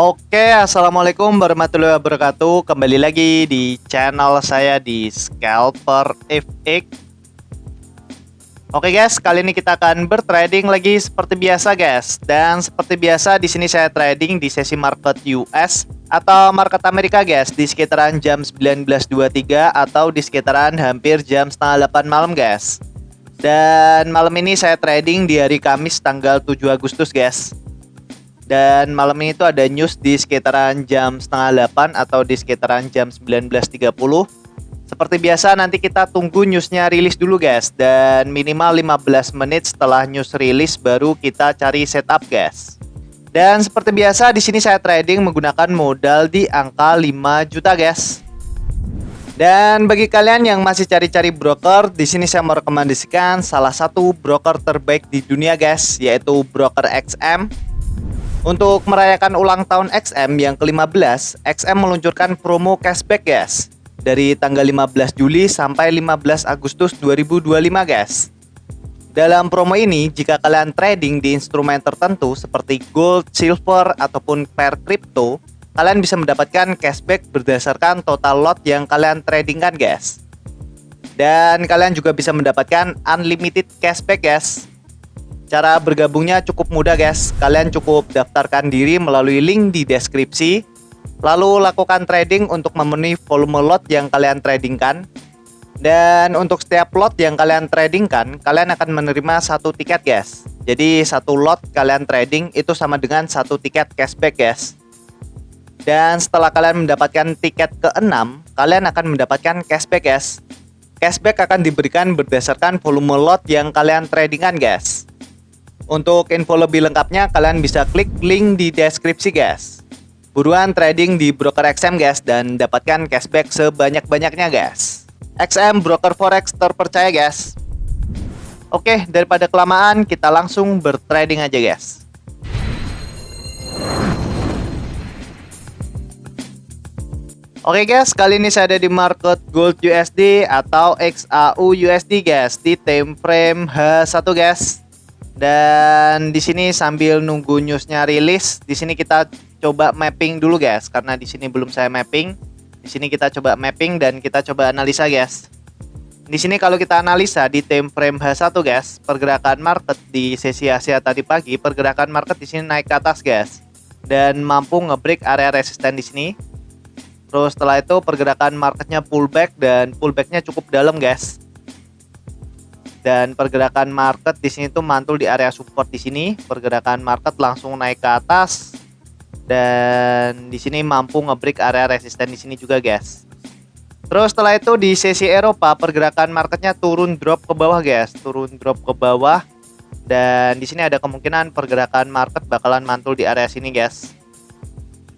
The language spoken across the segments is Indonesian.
Oke, assalamualaikum warahmatullahi wabarakatuh. Kembali lagi di channel saya di Scalper FX. Oke guys, kali ini kita akan bertrading lagi seperti biasa guys. Dan seperti biasa di sini saya trading di sesi market US atau market Amerika guys, di sekitaran jam 19.23 atau di sekitaran hampir jam setengah 8 malam guys. Dan malam ini saya trading di hari Kamis tanggal 7 Agustus guys. Dan malam ini tuh ada news di sekitaran jam setengah 8 atau di sekitaran jam 19.30. Seperti biasa nanti kita tunggu newsnya rilis dulu guys. Dan minimal 15 menit setelah news rilis baru kita cari setup guys. Dan seperti biasa di sini saya trading menggunakan modal di angka 5 juta guys. Dan bagi kalian yang masih cari-cari broker, di sini saya mau rekomendasikan salah satu broker terbaik di dunia guys, yaitu broker XM. Untuk merayakan ulang tahun XM yang ke-15, XM meluncurkan promo cashback guys. Dari tanggal 15 Juli sampai 15 Agustus 2025 guys. Dalam promo ini, jika kalian trading di instrumen tertentu seperti gold, silver, ataupun pair crypto, kalian bisa mendapatkan cashback berdasarkan total lot yang kalian tradingkan guys. Dan kalian juga bisa mendapatkan unlimited cashback guys. Cara bergabungnya cukup mudah guys. Kalian cukup daftarkan diri melalui link di deskripsi. Lalu lakukan trading untuk memenuhi volume lot yang kalian tradingkan. Dan untuk setiap lot yang kalian tradingkan, kalian akan menerima satu tiket guys. Jadi satu lot kalian trading itu sama dengan satu tiket cashback guys. Dan setelah kalian mendapatkan tiket ke-6, kalian akan mendapatkan cashback guys. Cashback akan diberikan berdasarkan volume lot yang kalian tradingkan guys. Untuk info lebih lengkapnya kalian bisa klik link di deskripsi guys. Buruan trading di broker XM guys dan dapatkan cashback sebanyak-banyaknya guys. XM broker forex terpercaya guys. Oke, daripada kelamaan kita langsung bertrading aja guys. Oke guys, kali ini saya ada di market gold USD atau XAU USD guys di time frame H1 guys. Dan di sini sambil nunggu newsnya rilis, di sini kita coba mapping dulu guys, karena di sini belum saya mapping. Di sini kita coba mapping dan kita coba analisa guys. Di sini kalau kita analisa di time frame H1 guys, pergerakan market di sesi Asia tadi pagi, pergerakan market di sini naik ke atas guys dan mampu ngebreak area resisten di sini. Terus setelah itu pergerakan marketnya pullback dan pullbacknya cukup dalam guys. Dan pergerakan market di sini tuh mantul di area support di sini. Pergerakan market langsung naik ke atas dan di sini mampu ngebreak area resisten di sini juga guys. Terus setelah itu di sesi Eropa pergerakan marketnya turun drop ke bawah guys, turun drop ke bawah. Dan di sini ada kemungkinan pergerakan market bakalan mantul di area sini guys.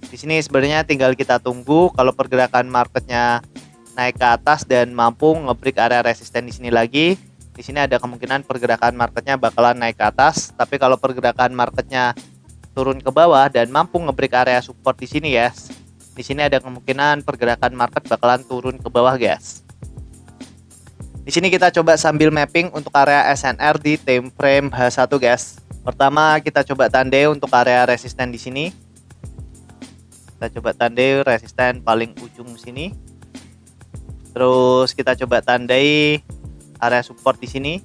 Di sini sebenarnya tinggal kita tunggu kalau pergerakan marketnya naik ke atas dan mampu ngebreak area resisten di sini lagi. Di sini ada kemungkinan pergerakan marketnya bakalan naik ke atas. Tapi kalau pergerakan marketnya turun ke bawah dan mampu ngebreak area support di sini guys, di sini ada kemungkinan pergerakan market bakalan turun ke bawah guys. Di sini kita coba sambil mapping untuk area SNR di time frame H1 guys. Pertama kita coba tandai untuk area resisten di sini. Kita coba tandai resisten paling ujung sini. Terus kita coba tandai area support di sini.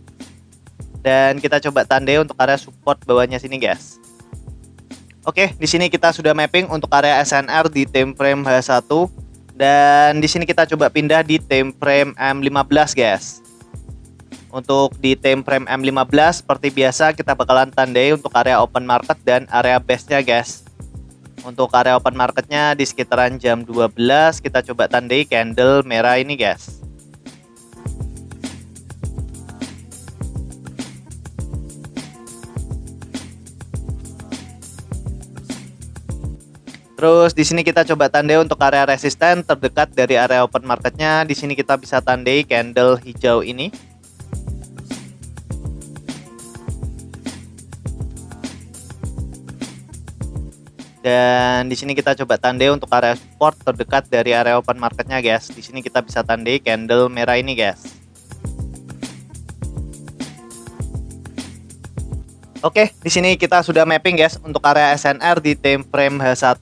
Dan kita coba tandai untuk area support bawahnya sini guys. Oke, di sini kita sudah mapping untuk area SNR di time frame H1 dan di sini kita coba pindah di time frame M15 guys. Untuk di time frame M15 seperti biasa kita bakalan tandai untuk area open market dan area base-nya guys. Untuk area open marketnya di sekitaran jam 12 kita coba tandai candle merah ini guys. Terus di sini kita coba tandai untuk area resisten terdekat dari area open marketnya. Di sini kita bisa tandai candle hijau ini. Dan di sini kita coba tandai untuk area support terdekat dari area open marketnya guys. Di sini kita bisa tandai candle merah ini guys. Oke, di sini kita sudah mapping guys untuk area SNR di time frame H1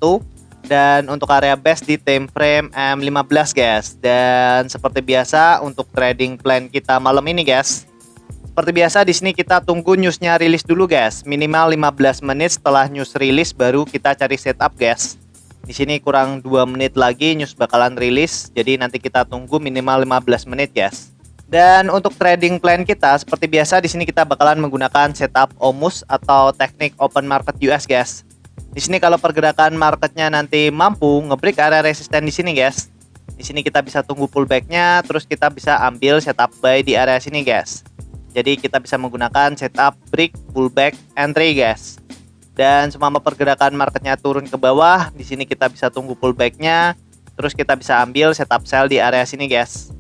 dan untuk area base di time frame M15 guys. Dan seperti biasa untuk trading plan kita malam ini guys. Seperti biasa di sini kita tunggu newsnya rilis dulu guys. Minimal 15 menit setelah news rilis baru kita cari setup guys. Di sini kurang 2 menit lagi news bakalan rilis. Jadi nanti kita tunggu minimal 15 menit guys. Dan untuk trading plan kita seperti biasa di sini kita bakalan menggunakan setup OMUS atau teknik open market US guys. Di sini kalau pergerakan marketnya nanti mampu ngebreak area resisten di sini guys. Di sini kita bisa tunggu pullbacknya, terus kita bisa ambil setup buy di area sini guys. Jadi kita bisa menggunakan setup break, pullback, entry guys. Dan selama pergerakan marketnya turun ke bawah, di sini kita bisa tunggu pullbacknya, terus kita bisa ambil setup sell di area sini guys.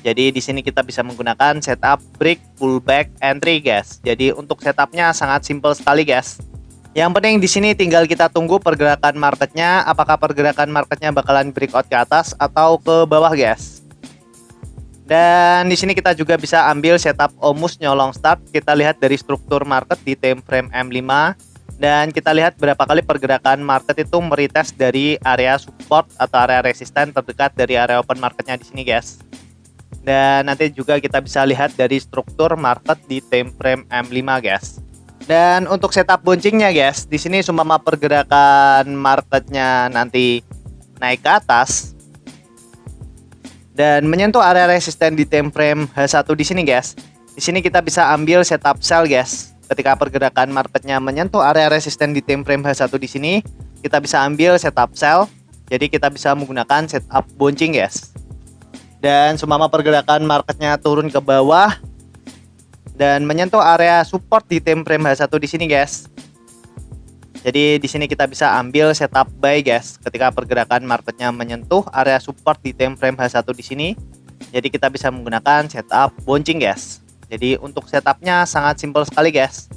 Jadi di sini kita bisa menggunakan setup break, pullback, entry guys. Jadi untuk setupnya sangat simple sekali guys. Yang penting di sini tinggal kita tunggu pergerakan marketnya, apakah pergerakan marketnya bakalan breakout ke atas atau ke bawah guys. Dan di sini kita juga bisa ambil setup OMUS nyolong start. Kita lihat dari struktur market di time frame M5 dan kita lihat berapa kali pergerakan market itu meretest dari area support atau area resisten terdekat dari area open marketnya di sini guys. Dan nanti juga kita bisa lihat dari struktur market di time frame M5 guys. Dan untuk setup bouncingnya guys, di sini seumpama pergerakan marketnya nanti naik ke atas dan menyentuh area resisten di time frame H1 di sini guys. Di sini kita bisa ambil setup sell guys. Ketika pergerakan marketnya menyentuh area resisten di time frame H1 di sini, kita bisa ambil setup sell. Jadi kita bisa menggunakan setup bouncing guys. Dan seumpama pergerakan marketnya turun ke bawah dan menyentuh area support di time frame H1 di sini guys. Jadi di sini kita bisa ambil setup buy guys ketika pergerakan marketnya menyentuh area support di time frame H1 di sini. Jadi kita bisa menggunakan setup bouncing guys. Jadi untuk setupnya sangat simpel sekali guys.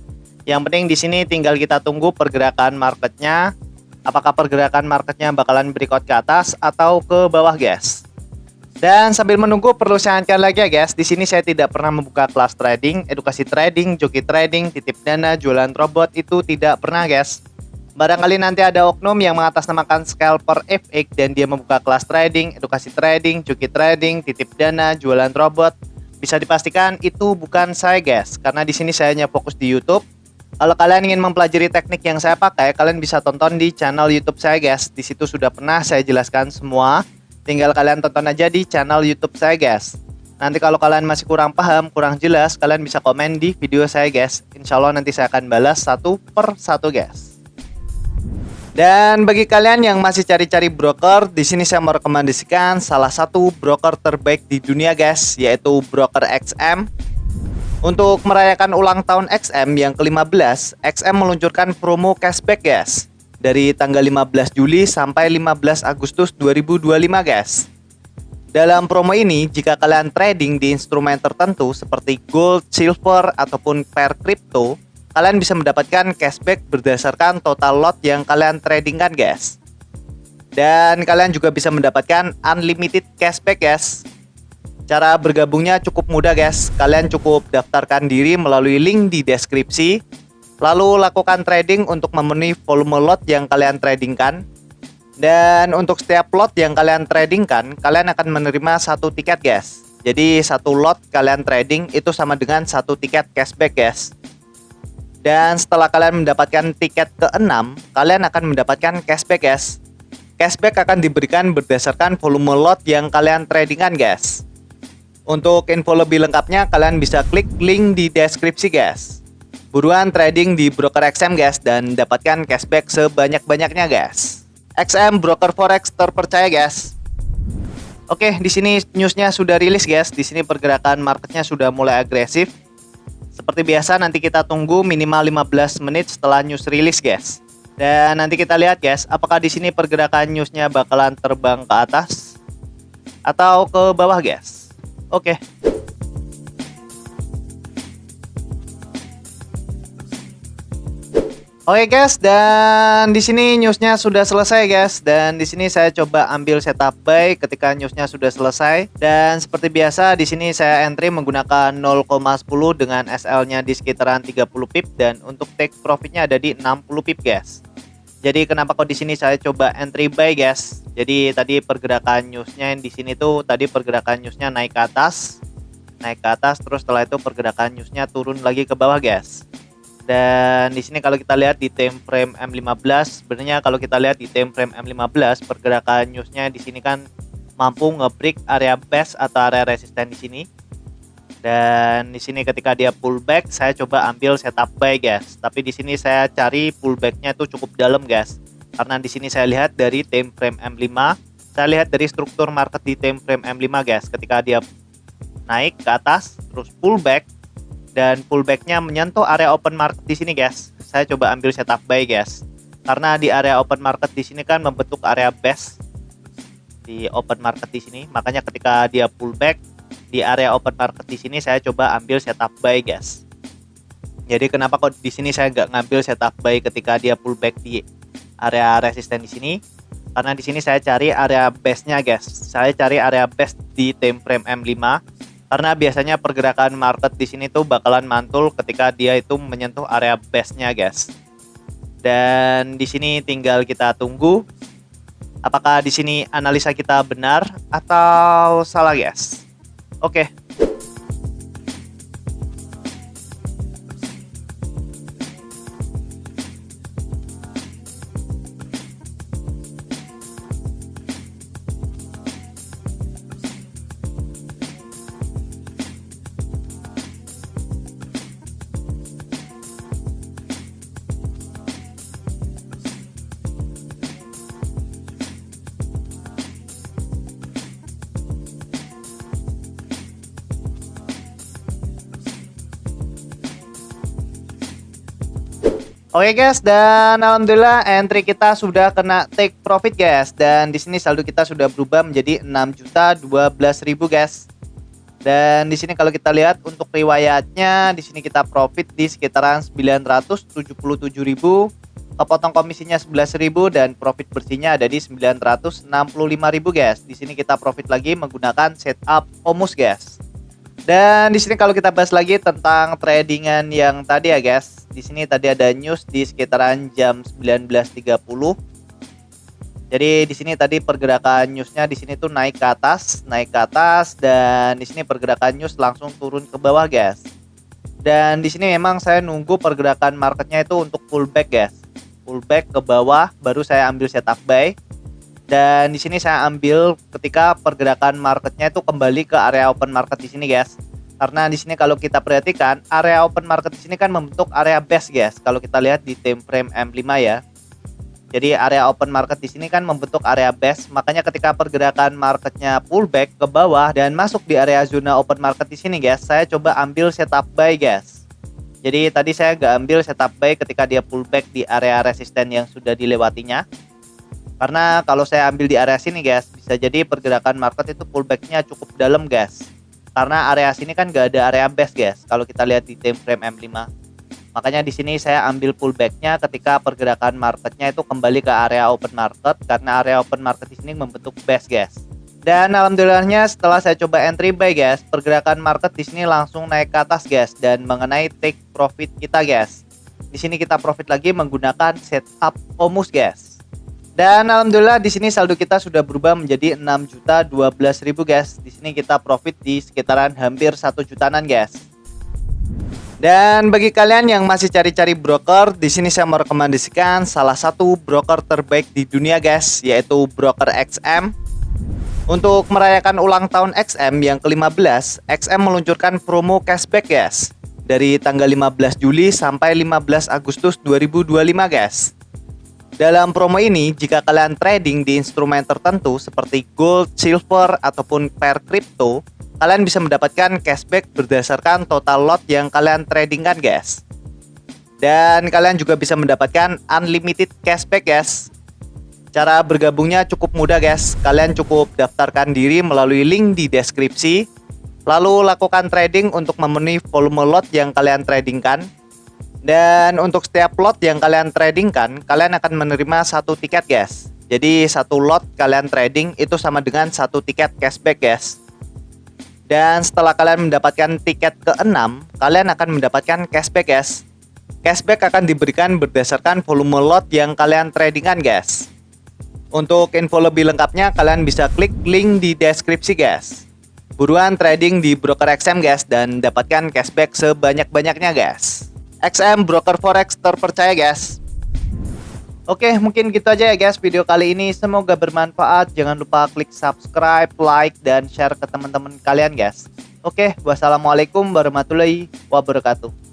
Yang penting di sini tinggal kita tunggu pergerakan marketnya, apakah pergerakan marketnya bakalan breakout ke atas atau ke bawah guys. Dan sambil menunggu perlu saya ingatkan lagi ya guys, di sini saya tidak pernah membuka kelas trading, edukasi trading, joki trading, titip dana, jualan robot itu tidak pernah guys. Barangkali nanti ada oknum yang mengatasnamakan scalper FX dan dia membuka kelas trading, edukasi trading, joki trading, titip dana, jualan robot. Bisa dipastikan itu bukan saya guys, karena di sini saya hanya fokus di YouTube. Kalau kalian ingin mempelajari teknik yang saya pakai, kalian bisa tonton di channel YouTube saya guys. Di situ sudah pernah saya jelaskan semua. Tinggal kalian tonton aja di channel YouTube saya guys. Nanti kalau kalian masih kurang paham, kurang jelas, kalian bisa komen di video saya guys. Insya Allah nanti saya akan balas satu per satu guys. Dan bagi kalian yang masih cari-cari broker, di sini saya merekomendasikan salah satu broker terbaik di dunia guys, yaitu broker XM. Untuk merayakan ulang tahun XM yang ke-15, XM meluncurkan promo cashback guys. Dari tanggal 15 Juli sampai 15 Agustus 2025 guys. Dalam promo ini, jika kalian trading di instrumen tertentu seperti gold, silver, ataupun pair crypto, kalian bisa mendapatkan cashback berdasarkan total lot yang kalian tradingkan guys. Dan kalian juga bisa mendapatkan unlimited cashback guys. Cara bergabungnya cukup mudah guys. Kalian cukup daftarkan diri melalui link di deskripsi. Lalu lakukan trading untuk memenuhi volume lot yang kalian tradingkan. Dan untuk setiap lot yang kalian tradingkan, kalian akan menerima satu tiket guys. Jadi satu lot kalian trading itu sama dengan satu tiket cashback guys. Dan setelah kalian mendapatkan tiket ke-6, kalian akan mendapatkan cashback guys. Cashback akan diberikan berdasarkan volume lot yang kalian tradingkan guys. Untuk info lebih lengkapnya kalian bisa klik link di deskripsi guys. Buruan trading di broker XM guys dan dapatkan cashback sebanyak-banyaknya guys. XM broker forex terpercaya guys. Oke, di sini newsnya sudah rilis guys. Di sini pergerakan marketnya sudah mulai agresif. Seperti biasa nanti kita tunggu minimal 15 menit setelah news rilis guys. Dan nanti kita lihat guys, apakah di sini pergerakan newsnya bakalan terbang ke atas atau ke bawah guys. Oke. Oke guys, dan di sini newsnya sudah selesai guys, dan di sini saya coba ambil setup buy ketika newsnya sudah selesai. Dan seperti biasa di sini saya entry menggunakan 0,10 dengan SL-nya di sekitaran 30 pip dan untuk take profitnya ada di 60 pip guys. Jadi kenapa kok di sini saya coba entry buy guys? Jadi tadi pergerakan newsnya di sini tuh tadi pergerakan newsnya naik ke atas, terus setelah itu pergerakan newsnya turun lagi ke bawah guys. Dan di sini kalau kita lihat di time frame M15, sebenarnya kalau kita lihat di time frame M15 pergerakan newsnya di sini kan mampu nge-break area base atau area resisten di sini. Dan di sini ketika dia pullback, saya coba ambil setup buy guys. Tapi di sini saya cari pullbacknya itu cukup dalam guys. Karena di sini saya lihat dari time frame M5, saya lihat dari struktur market di time frame M5 guys. Ketika dia naik ke atas, terus pullback, dan pullbacknya menyentuh area open market di sini guys. Saya coba ambil setup buy guys. Karena di area open market di sini kan membentuk area base di open market di sini. Makanya ketika dia pullback di area open market di sini saya coba ambil setup buy guys. Jadi kenapa kok di sini saya nggak ngambil setup buy ketika dia pullback di area resisten di sini? Karena di sini saya cari area base-nya guys. Saya cari area base di time frame M5. Karena biasanya pergerakan market di sini tuh bakalan mantul ketika dia itu menyentuh area base-nya, guys. Dan di sini tinggal kita tunggu apakah di sini analisa kita benar atau salah, guys. Oke. Oke guys, dan alhamdulillah entry kita sudah kena take profit guys. Dan di sini saldo kita sudah berubah menjadi 6.012.000 guys. Dan di sini kalau kita lihat untuk riwayatnya, di sini kita profit di sekitaran 977.000, kepotong komisinya 11.000 dan profit bersihnya ada di 965.000 guys. Di sini kita profit lagi menggunakan setup Omus guys. Dan di sini kalau kita bahas lagi tentang tradingan yang tadi ya guys. Di sini tadi ada news di sekitaran jam 19.30. Jadi di sini tadi pergerakan newsnya di sini tuh naik ke atas dan di sini pergerakan news langsung turun ke bawah guys. Dan di sini memang saya nunggu pergerakan marketnya itu untuk pullback guys. Pullback ke bawah baru saya ambil setup buy. Dan di sini saya ambil ketika pergerakan marketnya itu kembali ke area open market di sini guys. Karena di sini kalau kita perhatikan area open market di sini kan membentuk area base guys. Kalau kita lihat di time frame M5 ya. Jadi area open market di sini kan membentuk area base. Makanya ketika pergerakan marketnya pullback ke bawah dan masuk di area zona open market di sini guys, saya coba ambil setup buy guys. Jadi tadi saya nggak ambil setup buy ketika dia pullback di area resisten yang sudah dilewatinya. Karena kalau saya ambil di area sini guys, bisa jadi pergerakan market itu pullbacknya cukup dalam guys. Karena area sini kan gak ada area base guys. Kalau kita lihat di time frame M5, makanya di sini saya ambil pullbacknya ketika pergerakan marketnya itu kembali ke area open market. Karena area open market di sini membentuk base guys. Dan alhamdulillahnya setelah saya coba entry buy guys, pergerakan market di sini langsung naik ke atas guys dan mengenai take profit kita guys. Di sini kita profit lagi menggunakan setup Omus guys. Dan alhamdulillah di sini saldo kita sudah berubah menjadi 6.012.000 guys. Di sini kita profit di sekitaran hampir 1 jutaan guys. Dan bagi kalian yang masih cari-cari broker, di sini saya merekomendasikan salah satu broker terbaik di dunia guys, yaitu broker XM. Untuk merayakan ulang tahun XM yang ke-15, XM meluncurkan promo cashback guys. Dari tanggal 15 Juli sampai 15 Agustus 2025 guys. Dalam promo ini, jika kalian trading di instrumen tertentu seperti gold, silver, ataupun pair crypto, kalian bisa mendapatkan cashback berdasarkan total lot yang kalian tradingkan guys. Dan kalian juga bisa mendapatkan unlimited cashback guys. Cara bergabungnya cukup mudah guys. Kalian cukup daftarkan diri melalui link di deskripsi, lalu lakukan trading untuk memenuhi volume lot yang kalian tradingkan. Dan untuk setiap lot yang kalian tradingkan, kalian akan menerima satu tiket guys. Jadi satu lot kalian trading itu sama dengan satu tiket cashback guys. Dan setelah kalian mendapatkan tiket ke-6, kalian akan mendapatkan cashback guys. Cashback akan diberikan berdasarkan volume lot yang kalian tradingkan guys. Untuk info lebih lengkapnya kalian bisa klik link di deskripsi guys. Buruan trading di broker XM guys dan dapatkan cashback sebanyak-banyaknya guys. XM broker forex terpercaya guys. Oke, mungkin gitu aja ya guys video kali ini. Semoga bermanfaat. Jangan lupa klik subscribe, like, dan share ke teman-teman kalian guys. Oke, wassalamualaikum warahmatullahi wabarakatuh.